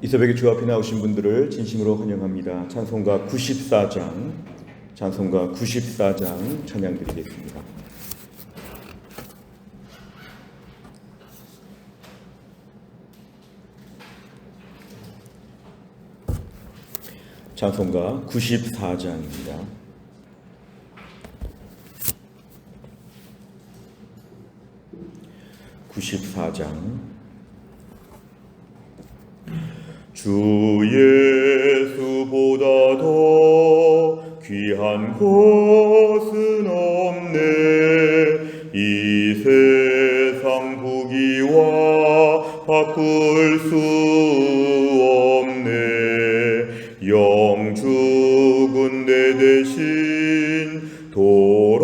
이 새벽에 주 앞에 나오신 분들을 진심으로 환영합니다. 찬송가 94장 찬양 드리겠습니다. 찬송가 94장입니다. 주 예수보다 더 귀한 것은 없네. 이 세상 부귀와 바꿀 수 없네. 영 죽은 내 대신 돌아가신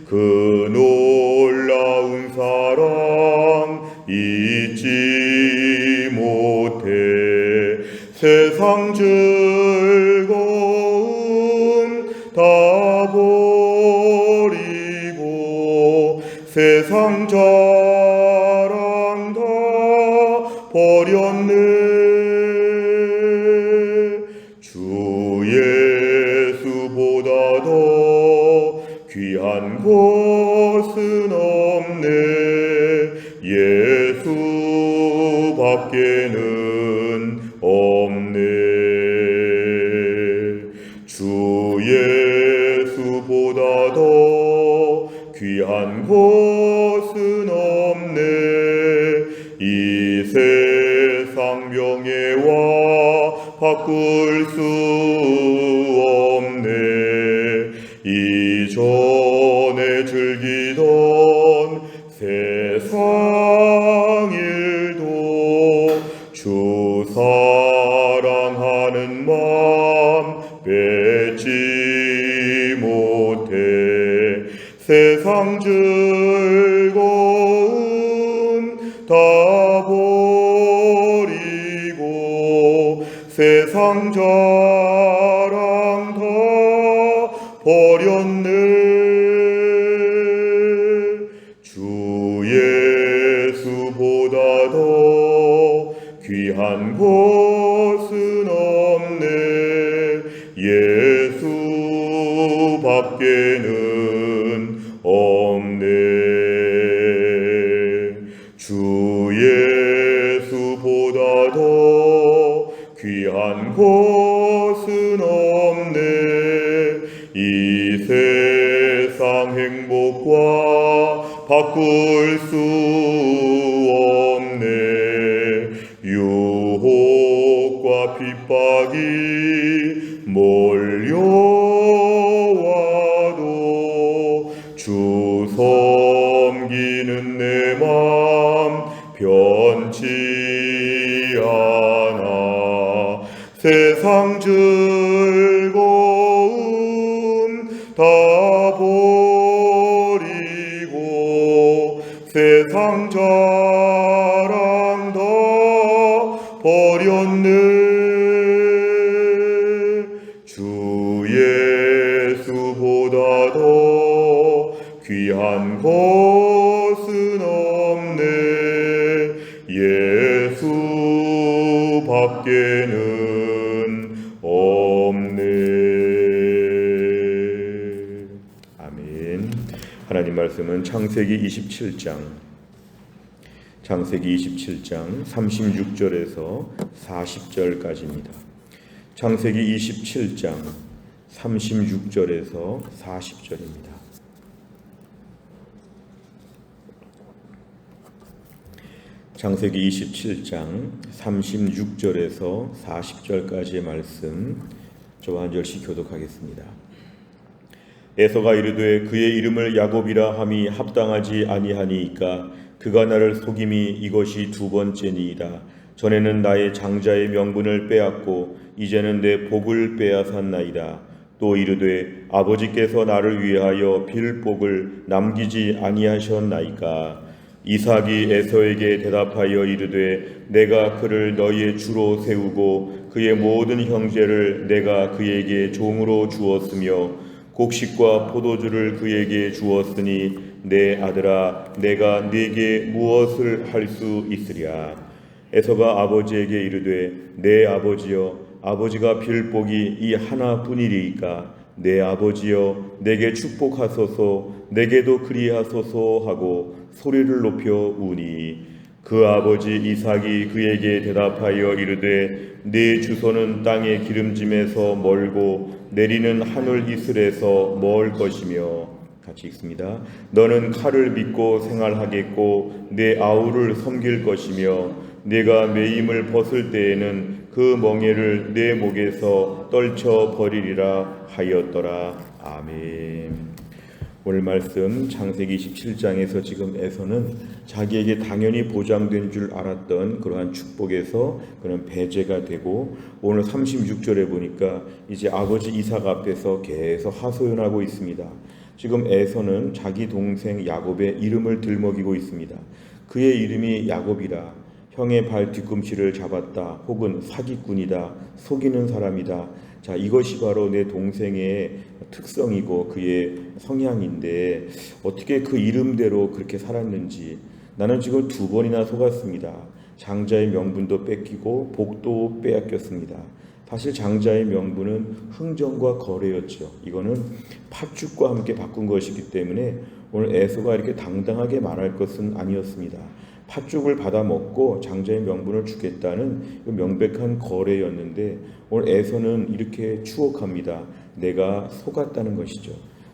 그 놀라운 사랑 잊지 못해. 세상 즐거움 다 버리고 세상 자랑 다 버렸네. 주 예수보다 더 귀한 것은 없네. 예수밖에는 없네. 주 예수보다 더 귀한 것은 없네. 이 세상 명예와 바꿀 수 없네. 이전에 즐기던 세상 일도 주 사랑하는 마음 뺏지 못해. 세상 즐거움 다 버리고 세상 자랑 다 버렸네. 주 예수보다 더 귀한 것은 없네. 예수밖에는 없네. 주 예수보다 더 귀한 것은 없네. 이 세상 행복과 바꿀 수 없네. 유혹과 핍박이 몰려와도 주 섬기는 내 맘 변치 않아. 세상 즐거움 다 버리고 세상 자랑 다 버렸네. 주 예수보다 더 귀한 것은 없네. 예수밖에는 없네. 아멘. 하나님 말씀은 창세기 27장 36절에서 40절까지입니다. 창세기 27장 36절에서 40절입니다. 창세기 27장 36절에서 40절까지의 말씀 저와 한 절씩 교독하겠습니다. 에서가 이르되 그의 이름을 야곱이라 함이 합당하지 아니하니이까 그가 나를 속임이 이것이 두 번째니이다. 전에는 나의 장자의 명분을 빼앗고 이제는 내 복을 빼앗았나이다. 또 이르되 아버지께서 나를 위하여 빌 복을 남기지 아니하셨나이까. 이삭이 에서에게 대답하여 이르되 내가 그를 너희의 주로 세우고 그의 모든 형제를 내가 그에게 종으로 주었으며 곡식과 포도주를 그에게 주었으니 내 아들아 내가 네게 무엇을 할 수 있으랴. 에서가 아버지에게 이르되 내 아버지여 아버지가 빌 복이 이 하나뿐이리이까 내 아버지여 내게 축복하소서 내게도 그리하소서 하고 소리를 높여 우니 그 아버지 이삭이 그에게 대답하여 이르되 네 주소는 땅의 기름짐에서 멀고 내리는 하늘 이슬에서 멀 것이며 같이 읽습니다. 너는 칼을 믿고 생활하겠고 내 아우를 섬길 것이며 내가 매임을 벗을 때에는 그 멍에를 내 목에서 떨쳐 버리리라 하였더라. 아멘. 오늘 말씀 창세기 27장에서 지금 에서는 자기에게 당연히 보장된 줄 알았던 그러한 축복에서 그런 배제가 되고 오늘 36절에 보니까 이제 아버지 이삭 앞에서 계속 하소연하고 있습니다. 지금 에서는 자기 동생 야곱의 이름을 들먹이고 있습니다. 그의 이름이 야곱이라 형의 발 뒤꿈치를 잡았다 혹은 사기꾼이다 속이는 사람이다. 자, 이것이 바로 내 동생의 특성이고 그의 성향인데 어떻게 그 이름대로 그렇게 살았는지 나는 지금 2번이나 속았습니다. 장자의 명분도 뺏기고 복도 빼앗겼습니다. 사실 장자의 명분은 흥정과 거래였죠. 이거는 팥죽과 함께 바꾼 것이기 때문에 오늘 에서가 이렇게 당당하게 말할 것은 아니었습니다. 팥죽을 받아 먹고 장자의 명분을 주겠다는 명백한 거래였는데 오늘 에서는 이렇게 추억합니다. 내가 속았다는 것이죠.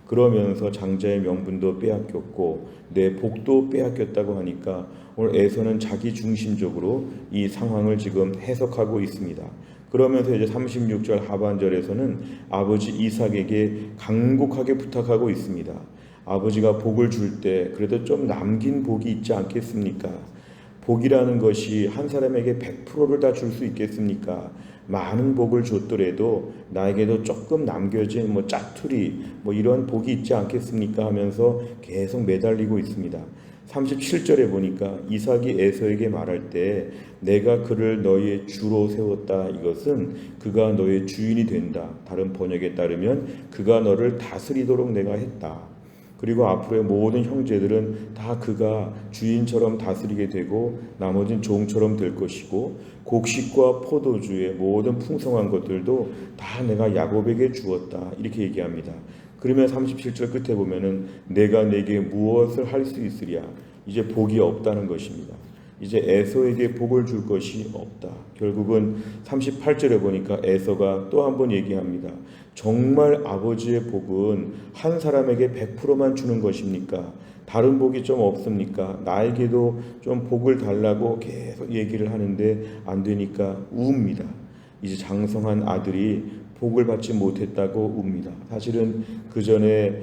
그러면서 장자의 명분도 빼앗겼고 내 복도 빼앗겼다고 하니까 오늘 에서는 자기 중심적으로 이 상황을 지금 해석하고 있습니다. 그러면서 이제 36절 하반절에서는 아버지 이삭에게 간곡하게 부탁하고 있습니다. 아버지가 복을 줄 때 그래도 좀 남긴 복이 있지 않겠습니까? 복이라는 것이 한 사람에게 100%를 다 줄 수 있겠습니까? 많은 복을 줬더라도 나에게도 조금 남겨진 짜투리 이런 복이 있지 않겠습니까? 하면서 계속 매달리고 있습니다. 37절에 보니까 이삭이 에서에게 말할 때 내가 그를 너희의 주로 세웠다. 이것은 그가 너의 주인이 된다. 다른 번역에 따르면 그가 너를 다스리도록 내가 했다. 그리고 앞으로의 모든 형제들은 다 그가 주인처럼 다스리게 되고 나머진 종처럼 될 것이고 곡식과 포도주의 모든 풍성한 것들도 다 내가 야곱에게 주었다. 이렇게 얘기합니다. 그러면 37절 끝에 보면은 내가 내게 무엇을 할 수 있으랴. 이제 복이 없다는 것입니다. 이제 에서에게 복을 줄 것이 없다. 결국은 38절에 보니까 에서가 또 한 번 얘기합니다. 정말 아버지의 복은 한 사람에게 100%만 주는 것입니까? 다른 복이 좀 없습니까? 나에게도 좀 복을 달라고 계속 얘기를 하는데 안 되니까 웁니다. 이제 장성한 아들이 복을 받지 못했다고 웁니다. 사실은 그 전에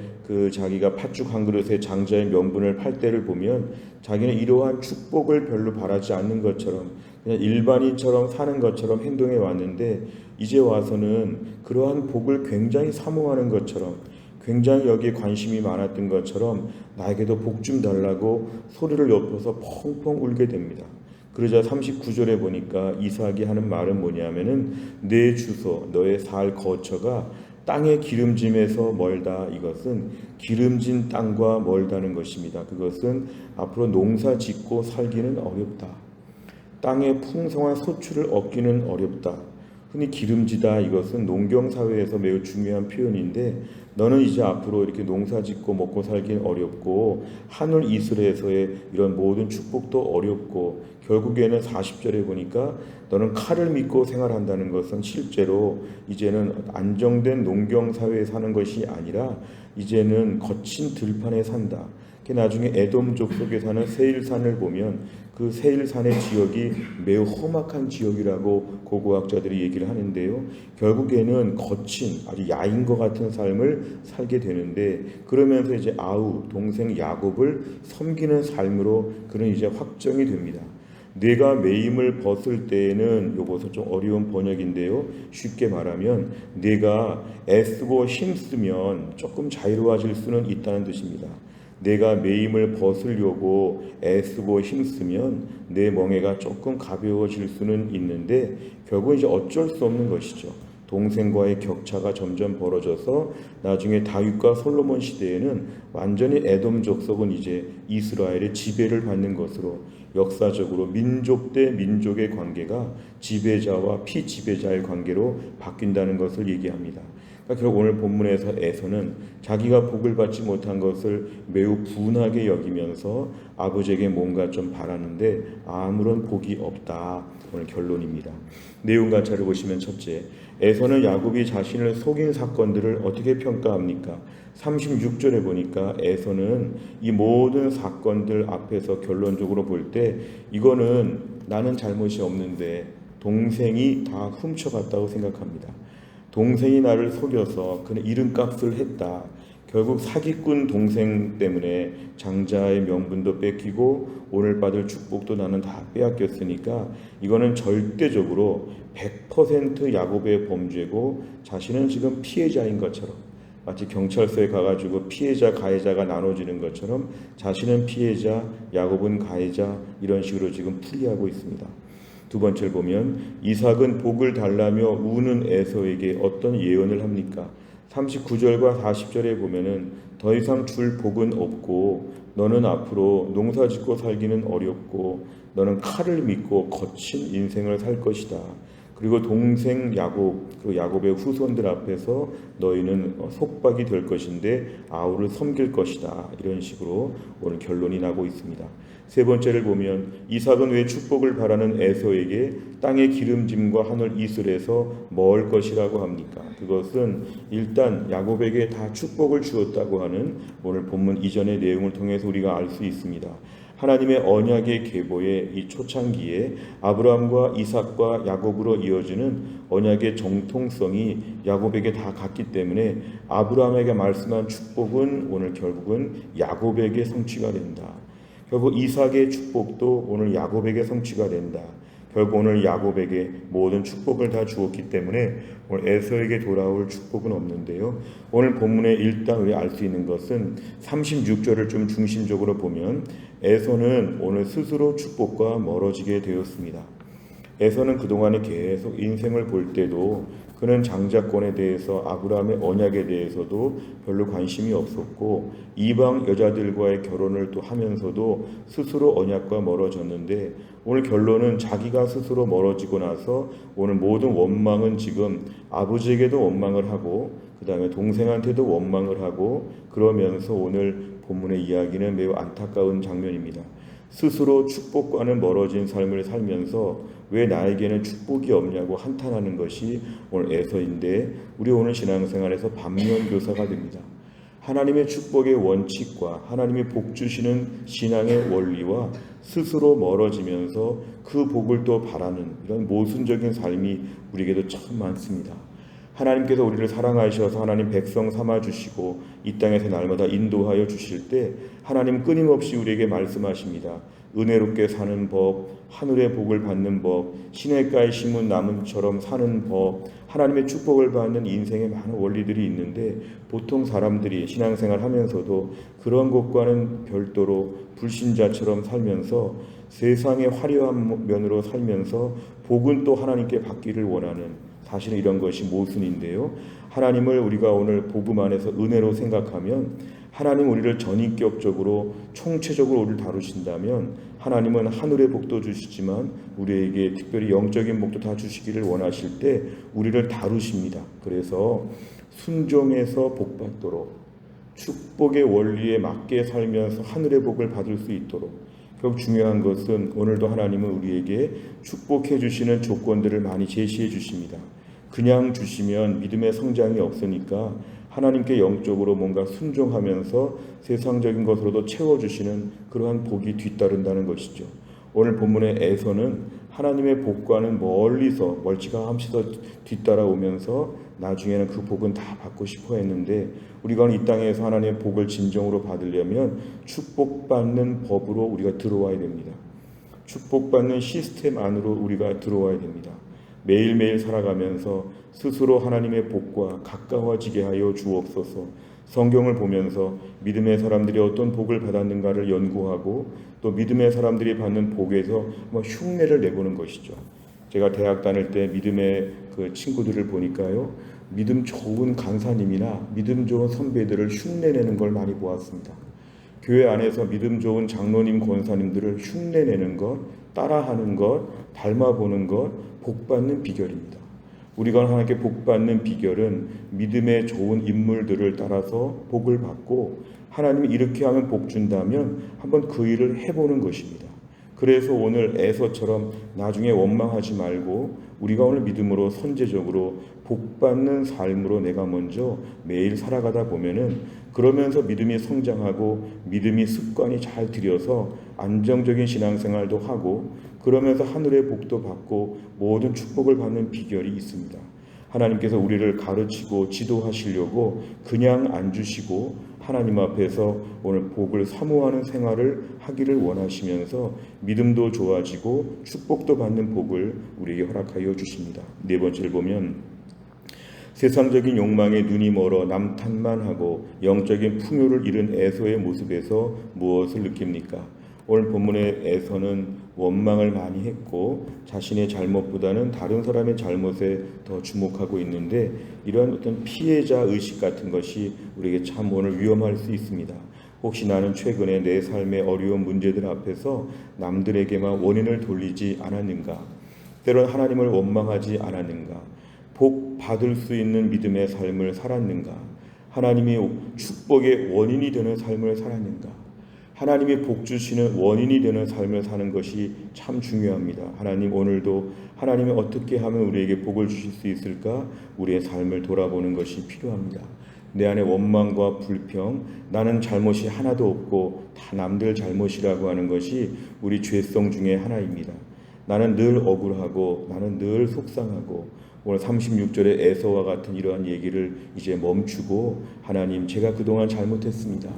자기가 팥죽 한 그릇에 장자의 명분을 팔 때를 보면 자기는 이러한 축복을 별로 바라지 않는 것처럼 그냥 일반인처럼 사는 것처럼 행동해 왔는데 이제 와서는 그러한 복을 굉장히 사모하는 것처럼 굉장히 여기에 관심이 많았던 것처럼 나에게도 복 좀 달라고 소리를 높여서 펑펑 울게 됩니다. 그러자 39절에 보니까 이삭이 하는 말은 뭐냐면은 내 주소 너의 살 거처가 땅의 기름짐에서 멀다. 이것은 기름진 땅과 멀다는 것입니다. 그것은 앞으로 농사 짓고 살기는 어렵다. 땅의 풍성한 소출을 얻기는 어렵다. 흔히 기름지다. 이것은 농경사회에서 매우 중요한 표현인데 너는 이제 앞으로 이렇게 농사 짓고 먹고 살기는 어렵고 하늘 이슬에서의 이런 모든 축복도 어렵고 결국에는 40절에 보니까 너는 칼을 믿고 생활한다는 것은 실제로 이제는 안정된 농경사회에 사는 것이 아니라 이제는 거친 들판에 산다. 나중에 에돔족 속에 사는 세일산을 보면 그 세일산의 지역이 매우 험악한 지역이라고 고고학자들이 얘기를 하는데요. 결국에는 거친 아주 야인과 같은 삶을 살게 되는데 그러면서 이제 아우 동생 야곱을 섬기는 삶으로 그는 이제 확정이 됩니다. 내가 매임을 벗을 때에는 요것은 좀 어려운 번역인데요. 쉽게 말하면 내가 애쓰고 힘쓰면 조금 자유로워질 수는 있다는 뜻입니다. 내가 매임을 벗으려고 애쓰고 힘쓰면 내 멍에가 조금 가벼워질 수는 있는데 결국 이제 어쩔 수 없는 것이죠. 동생과의 격차가 점점 벌어져서 나중에 다윗과 솔로몬 시대에는 완전히 에돔 족속은 이제 이스라엘의 지배를 받는 것으로 역사적으로 민족 대 민족의 관계가 지배자와 피지배자의 관계로 바뀐다는 것을 얘기합니다. 그러니까 결국 오늘 본문에서 에서는 자기가 복을 받지 못한 것을 매우 분하게 여기면서 아버지에게 뭔가 좀 바라는데 아무런 복이 없다. 오늘 결론입니다. 내용 관찰을 보시면 첫째, 에서는 야곱이 자신을 속인 사건들을 어떻게 평가합니까? 36절에 보니까 에서는 이 모든 사건들 앞에서 결론적으로 볼 때 이거는 나는 잘못이 없는데 동생이 다 훔쳐갔다고 생각합니다. 동생이 나를 속여서 그는 이름값을 했다. 결국 사기꾼 동생 때문에 장자의 명분도 뺏기고 오늘 받을 축복도 나는 다 빼앗겼으니까 이거는 절대적으로 100% 야곱의 범죄고 자신은 지금 피해자인 것처럼 마치 경찰서에 가가지고 피해자 가해자가 나눠지는 것처럼 자신은 피해자 야곱은 가해자 이런 식으로 지금 풀이하고 있습니다. 두 번째를 보면 이삭은 복을 달라며 우는 에서에게 어떤 예언을 합니까? 39절과 40절에 보면은 더 이상 줄 복은 없고 너는 앞으로 농사 짓고 살기는 어렵고 너는 칼을 믿고 거친 인생을 살 것이다. 그리고 동생 야곱, 그리고 야곱의 후손들 앞에서 너희는 속박이 될 것인데 아우를 섬길 것이다. 이런 식으로 오늘 결론이 나고 있습니다. 세 번째를 보면 이삭은 왜 축복을 바라는 에서에게 땅의 기름짐과 하늘 이슬에서 먹을 것이라고 합니까? 그것은 일단 야곱에게 다 축복을 주었다고 하는 오늘 본문 이전의 내용을 통해서 우리가 알 수 있습니다. 하나님의 언약의 계보의 이 초창기에 아브라함과 이삭과 야곱으로 이어지는 언약의 정통성이 야곱에게 다 갔기 때문에 아브라함에게 말씀한 축복은 오늘 결국은 야곱에게 성취가 된다. 결국 이삭의 축복도 오늘 야곱에게 성취가 된다. 결국 오늘 야곱에게 모든 축복을 다 주었기 때문에 오늘 에서에게 돌아올 축복은 없는데요. 오늘 본문에 일단 우리 알 수 있는 것은 36절을 좀 중심적으로 보면 에서는 오늘 스스로 축복과 멀어지게 되었습니다. 에서는 그동안에 계속 인생을 볼 때도 그는 장자권에 대해서 아브라함의 언약에 대해서도 별로 관심이 없었고 이방 여자들과의 결혼을 또 하면서도 스스로 언약과 멀어졌는데 오늘 결론은 자기가 스스로 멀어지고 나서 오늘 모든 원망은 지금 아버지에게도 원망을 하고 그 다음에 동생한테도 원망을 하고 그러면서 오늘 본문의 이야기는 매우 안타까운 장면입니다. 스스로 축복과는 멀어진 삶을 살면서 왜 나에게는 축복이 없냐고 한탄하는 것이 오늘 에서인데 우리 오늘 신앙생활에서 반면교사가 됩니다. 하나님의 축복의 원칙과 하나님의 복 주시는 신앙의 원리와 스스로 멀어지면서 그 복을 또 바라는 이런 모순적인 삶이 우리에게도 참 많습니다. 하나님께서 우리를 사랑하셔서 하나님 백성 삼아주시고 이 땅에서 날마다 인도하여 주실 때 하나님 끊임없이 우리에게 말씀하십니다. 은혜롭게 사는 법, 하늘의 복을 받는 법, 시냇가에 심은 나무처럼 사는 법, 하나님의 축복을 받는 인생의 많은 원리들이 있는데 보통 사람들이 신앙생활 하면서도 그런 것과는 별도로 불신자처럼 살면서 세상의 화려한 면으로 살면서 복은 또 하나님께 받기를 원하는 사실은 이런 것이 모순인데요. 하나님을 우리가 오늘 복음 안에서 은혜로 생각하면 하나님 우리를 전인격적으로 총체적으로 우리를 다루신다면 하나님은 하늘의 복도 주시지만 우리에게 특별히 영적인 복도 다 주시기를 원하실 때 우리를 다루십니다. 그래서 순종해서 복받도록 축복의 원리에 맞게 살면서 하늘의 복을 받을 수 있도록 결국 중요한 것은 오늘도 하나님은 우리에게 축복해 주시는 조건들을 많이 제시해 주십니다. 그냥 주시면 믿음의 성장이 없으니까 하나님께 영적으로 뭔가 순종하면서 세상적인 것으로도 채워주시는 그러한 복이 뒤따른다는 것이죠. 오늘 본문의 에서는 하나님의 복과는 멀리서 멀찌감치서 뒤따라오면서 나중에는 그 복은 다 받고 싶어 했는데 우리가 이 땅에서 하나님의 복을 진정으로 받으려면 축복받는 법으로 우리가 들어와야 됩니다. 축복받는 시스템 안으로 우리가 들어와야 됩니다. 매일매일 살아가면서 스스로 하나님의 복과 가까워지게 하여 주옵소서. 성경을 보면서 믿음의 사람들이 어떤 복을 받았는가를 연구하고 또 믿음의 사람들이 받는 복에서 흉내를 내보는 것이죠. 제가 대학 다닐 때 믿음의 그 친구들을 보니까요, 믿음 좋은 강사님이나 믿음 좋은 선배들을 흉내내는 걸 많이 보았습니다. 교회 안에서 믿음 좋은 장로님, 권사님들을 흉내내는 것, 따라하는 것, 닮아보는 것, 복받는 비결입니다. 우리가 하나님께 복받는 비결은 믿음의 좋은 인물들을 따라서 복을 받고, 하나님이 이렇게 하면 복 준다면 한번 그 일을 해보는 것입니다. 그래서 오늘 에서처럼 나중에 원망하지 말고 우리가 오늘 믿음으로 선제적으로 복받는 삶으로 내가 먼저 매일 살아가다 보면은, 그러면서 믿음이 성장하고 믿음이 습관이 잘 들여서 안정적인 신앙생활도 하고, 그러면서 하늘의 복도 받고 모든 축복을 받는 비결이 있습니다. 하나님께서 우리를 가르치고 지도하시려고 그냥 안 주시고 하나님 앞에서 오늘 복을 사모하는 생활을 하기를 원하시면서 믿음도 좋아지고 축복도 받는 복을 우리에게 허락하여 주십니다. 네 번째를 보면, 세상적인 욕망에 눈이 멀어 남탓만 하고 영적인 풍요를 잃은 에서의 모습에서 무엇을 느낍니까? 오늘 본문의 에서는 원망을 많이 했고 자신의 잘못보다는 다른 사람의 잘못에 더 주목하고 있는데, 이러한 어떤 피해자 의식 같은 것이 우리에게 참 오늘 위험할 수 있습니다. 혹시 나는 최근에 내 삶의 어려운 문제들 앞에서 남들에게만 원인을 돌리지 않았는가? 때론 하나님을 원망하지 않았는가? 복 받을 수 있는 믿음의 삶을 살았는가? 하나님이 축복의 원인이 되는 삶을 살았는가? 하나님이 복 주시는 원인이 되는 삶을 사는 것이 참 중요합니다. 하나님, 오늘도 하나님이 어떻게 하면 우리에게 복을 주실 수 있을까? 우리의 삶을 돌아보는 것이 필요합니다. 내 안에 원망과 불평, 나는 잘못이 하나도 없고 다 남들 잘못이라고 하는 것이 우리 죄성 중에 하나입니다. 나는 늘 억울하고 나는 늘 속상하고, 오늘 36절의 에서와 같은 이러한 얘기를 이제 멈추고, 하나님, 제가 그동안 잘못했습니다.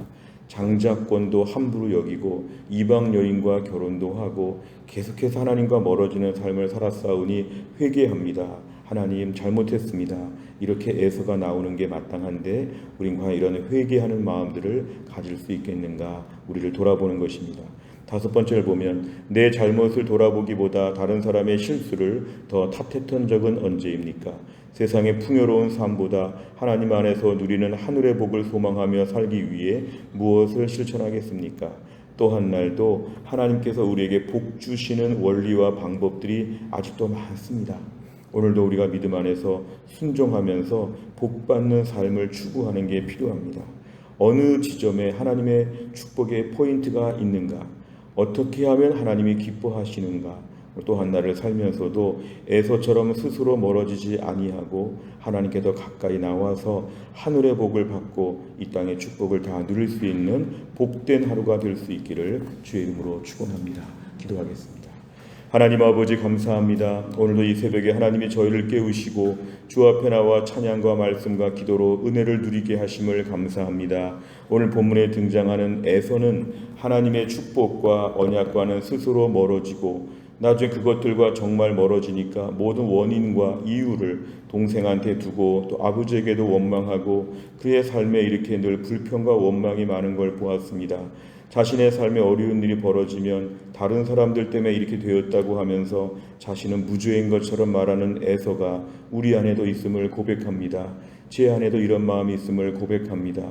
장자권도 함부로 여기고 이방 여인과 결혼도 하고 계속해서 하나님과 멀어지는 삶을 살았사오니 회개합니다. 하나님, 잘못했습니다. 이렇게 에서가 나오는 게 마땅한데 우린 과연 이런 회개하는 마음들을 가질 수 있겠는가? 우리를 돌아보는 것입니다. 다섯 번째를 보면, 내 잘못을 돌아보기보다 다른 사람의 실수를 더 탓했던 적은 언제입니까? 세상의 풍요로운 삶보다 하나님 안에서 누리는 하늘의 복을 소망하며 살기 위해 무엇을 실천하겠습니까? 또 한 날도 하나님께서 우리에게 복 주시는 원리와 방법들이 아직도 많습니다. 오늘도 우리가 믿음 안에서 순종하면서 복받는 삶을 추구하는 게 필요합니다. 어느 지점에 하나님의 축복의 포인트가 있는가? 어떻게 하면 하나님이 기뻐하시는가? 또 한 날을 살면서도 에서처럼 스스로 멀어지지 아니하고 하나님께 더 가까이 나와서 하늘의 복을 받고 이 땅의 축복을 다 누릴 수 있는 복된 하루가 될 수 있기를 주의 이름으로 축원합니다. 기도하겠습니다. 하나님 아버지, 감사합니다. 오늘도 이 새벽에 하나님이 저희를 깨우시고 주 앞에 나와 찬양과 말씀과 기도로 은혜를 누리게 하심을 감사합니다. 오늘 본문에 등장하는 에서는 하나님의 축복과 언약과는 스스로 멀어지고 나중에 그것들과 정말 멀어지니까 모든 원인과 이유를 동생한테 두고 또 아버지에게도 원망하고 그의 삶에 이렇게 늘 불평과 원망이 많은 걸 보았습니다. 자신의 삶에 어려운 일이 벌어지면 다른 사람들 때문에 이렇게 되었다고 하면서 자신은 무죄인 것처럼 말하는 에서가 우리 안에도 있음을 고백합니다. 제 안에도 이런 마음이 있음을 고백합니다.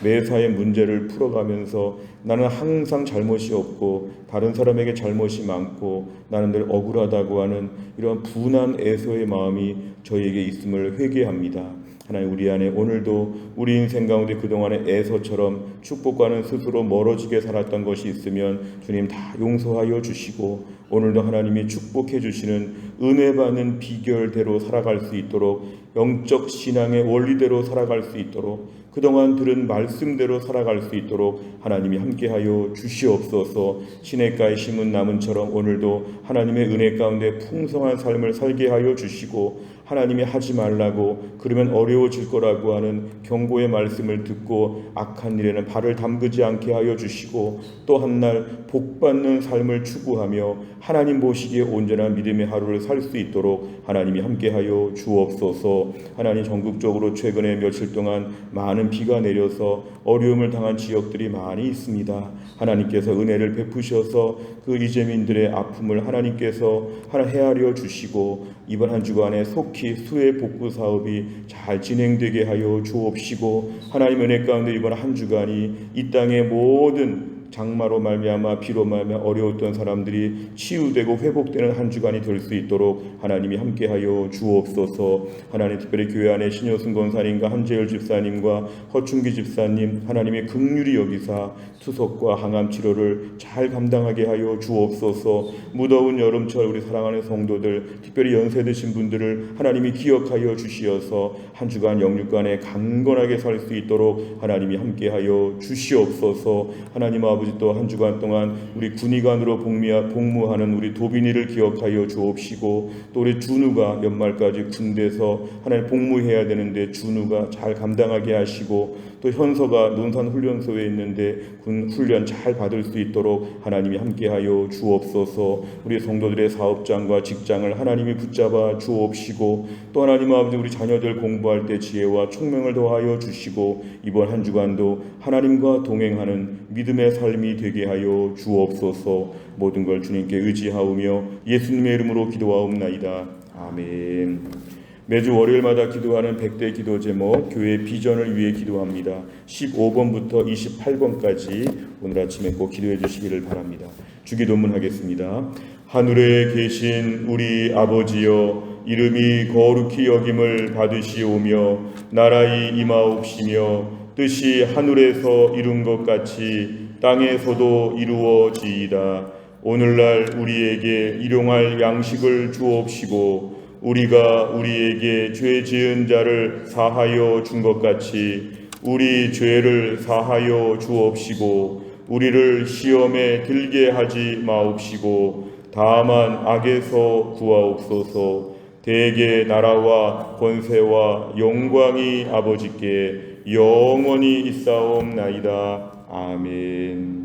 매사의 문제를 풀어가면서 나는 항상 잘못이 없고 다른 사람에게 잘못이 많고 나는 늘 억울하다고 하는 이런 분한 에서의 마음이 저희에게 있음을 회개합니다. 하나님, 우리 안에 오늘도 우리 인생 가운데 그동안의 에서처럼 축복과는 스스로 멀어지게 살았던 것이 있으면 주님 다 용서하여 주시고 오늘도 하나님이 축복해 주시는 은혜 받는 비결대로 살아갈 수 있도록, 영적 신앙의 원리대로 살아갈 수 있도록, 그동안 들은 말씀대로 살아갈 수 있도록 하나님이 함께하여 주시옵소서. 시냇가에 심은 나무처럼 오늘도 하나님의 은혜 가운데 풍성한 삶을 살게 하여 주시고, 하나님이 하지 말라고 그러면 어려워질 거라고 하는 경고의 말씀을 듣고 악한 일에는 발을 담그지 않게 하여 주시고, 또 한 날 복받는 삶을 추구하며 하나님 보시기에 온전한 믿음의 하루를 살 수 있도록 하나님이 함께하여 주옵소서. 하나님, 전국적으로 최근에 며칠 동안 많은 비가 내려서 어려움을 당한 지역들이 많이 있습니다. 하나님께서 은혜를 베푸셔서 그 이재민들의 아픔을 하나님께서 헤아려 주시고 이번 한 주간에 속히 수해 복구 사업이 잘 진행되게 하여 주옵시고, 하나님 은혜 가운데 이번 한 주간이 이 땅의 모든 장마로 말미암아 비로 말미암아 어려웠던 사람들이 치유되고 회복되는 한 주간이 될 수 있도록 하나님이 함께하여 주옵소서. 하나님 특별히 교회 안에 신효승 권사님과 한재열 집사님과 허충기 집사님 하나님의 긍휼히 여기사 투석과 항암 치료를 잘 감당하게 하여 주옵소서. 무더운 여름철 우리 사랑하는 성도들, 특별히 연세 드신 분들을 하나님이 기억하여 주시어서 한 주간 영육간에 강건하게 살 수 있도록 하나님이 함께하여 주시옵소서. 하나님 아버지, 또 한 주간 동안 우리 군의관으로 복무하는 우리 도빈이를 기억하여 주옵시고, 또 우리 준우가 연말까지 군대에서 하나님 복무해야 되는데 준우가 잘 감당하게 하시고, 또 현서가 논산훈련소에 있는데 군 훈련 잘 받을 수 있도록 하나님이 함께하여 주옵소서. 우리 성도들의 사업장과 직장을 하나님이 붙잡아 주옵시고, 또 하나님 아버지 우리 자녀들 공부할 때 지혜와 총명을 더하여 주시고, 이번 한 주간도 하나님과 동행하는 믿음의 삶이 되게 하여 주옵소서. 모든 걸 주님께 의지하오며 예수님의 이름으로 기도하옵나이다. 아멘. 매주 월요일마다 기도하는 100대 기도 제목, 교회 비전을 위해 기도합니다. 15번부터 28번까지 오늘 아침에 꼭 기도해 주시기를 바랍니다. 주기도문 하겠습니다. 하늘에 계신 우리 아버지여, 이름이 거룩히 여김을 받으시오며 나라의 임하옵시며 뜻이 하늘에서 이룬 것 같이 땅에서도 이루어지이다. 오늘날 우리에게 일용할 양식을 주옵시고, 우리가 우리에게 죄 지은 자를 사하여 준 것 같이 우리 죄를 사하여 주옵시고, 우리를 시험에 들게 하지 마옵시고 다만 악에서 구하옵소서. 대개 나라와 권세와 영광이 아버지께 영원히 있사옵나이다. 아멘.